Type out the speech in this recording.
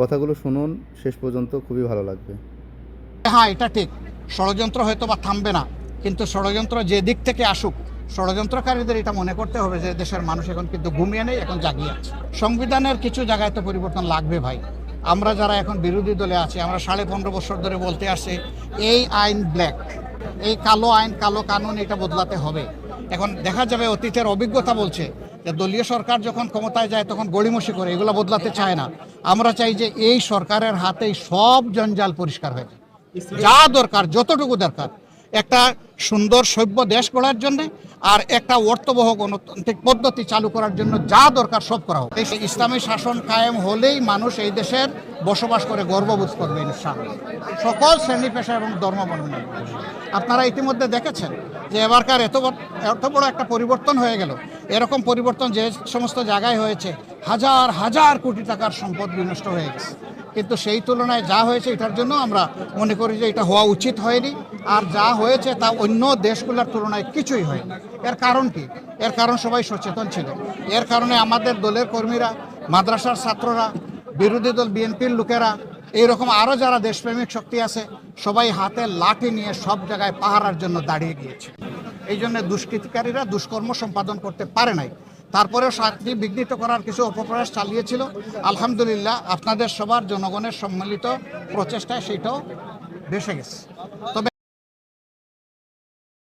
কথাগুলো শুনুন শেষ পর্যন্ত, খুবই ভালো লাগবে। হ্যাঁ, এটা ঠিক, ষড়যন্ত্র হয়তো বা থামবে না, কিন্তু ষড়যন্ত্র যে দিক থেকে আসুক, ষড়যন্ত্রকারীদের এটা মনে করতে হবে যে দেশের মানুষ এখন কিন্তু ঘুমিয়ে নেই, এখন জাগিয়ে আছে। সংবিধানের কিছু জায়গায় তো পরিবর্তন লাগবে ভাই। আমরা যারা এখন বিরোধী দলে আছি, আমরা 15.5 বছর ধরে বলতে আসছি এই আইন ব্ল্যাক, এই কালো আইন, কালো কানুন, এটা বদলাতে হবে। এখন দেখা যাবে অতীতের অভিজ্ঞতা বলছে যে দলীয় সরকার যখন ক্ষমতায় যায় তখন গড়িমসি করে, এগুলো বদলাতে চায় না। আমরা চাই যে এই সরকারের হাতেই সব জঞ্জাল পরিষ্কার হয়ে যায়। যা দরকার, যতটুকু দরকার একটা সুন্দর সভ্য দেশ গড়ার জন্য আর একটা অর্থবহ গণতান্ত্রিক পদ্ধতি চালু করার জন্য যা দরকার সব করা হোক। এই ইসলামী শাসন কায়েম হলেই মানুষ এই দেশের বসবাস করে গর্ববোধ করবে ইনশাআল্লাহ, সকল শ্রেণী পেশা এবং ধর্মবর্ণনা। আপনারা ইতিমধ্যে দেখেছেন যে এবারকার এত বড় একটা পরিবর্তন হয়ে গেল। এরকম পরিবর্তন যে সমস্ত জায়গায় হয়েছে, হাজার হাজার কোটি টাকার সম্পদ বিনষ্ট হয়ে গেছে, কিন্তু সেই তুলনায় যা হয়েছে এটার জন্য আমরা মনে করি যে এটা হওয়া উচিত হয়নি। আর যা হয়েছে তা অন্য দেশগুলোর তুলনায় কিছুই হয়নি। এর কারণ কি? এর কারণ সবাই সচেতন ছিল। এর কারণে আমাদের দলের কর্মীরা, মাদ্রাসার ছাত্ররা, বিরোধী দল বিএনপির লোকেরা, এইরকম আরও যারা দেশপ্রেমিক শক্তি আছে, সবাই হাতে লাঠি নিয়ে সব জায়গায় পাহারার জন্য দাঁড়িয়ে গিয়েছে। এই জন্য দুষ্কৃতিকারীরা দুষ্কর্ম সম্পাদন করতে পারে নাই। তারপরেও শান্তি বিঘ্নিত করার কিছু অপপ্রয়াস চালিয়েছিল। আলহামদুলিল্লাহ, আপনাদের সবার জনগণের সম্মিলিত প্রচেষ্টায় সেটাও ভেসে গেছে। তবে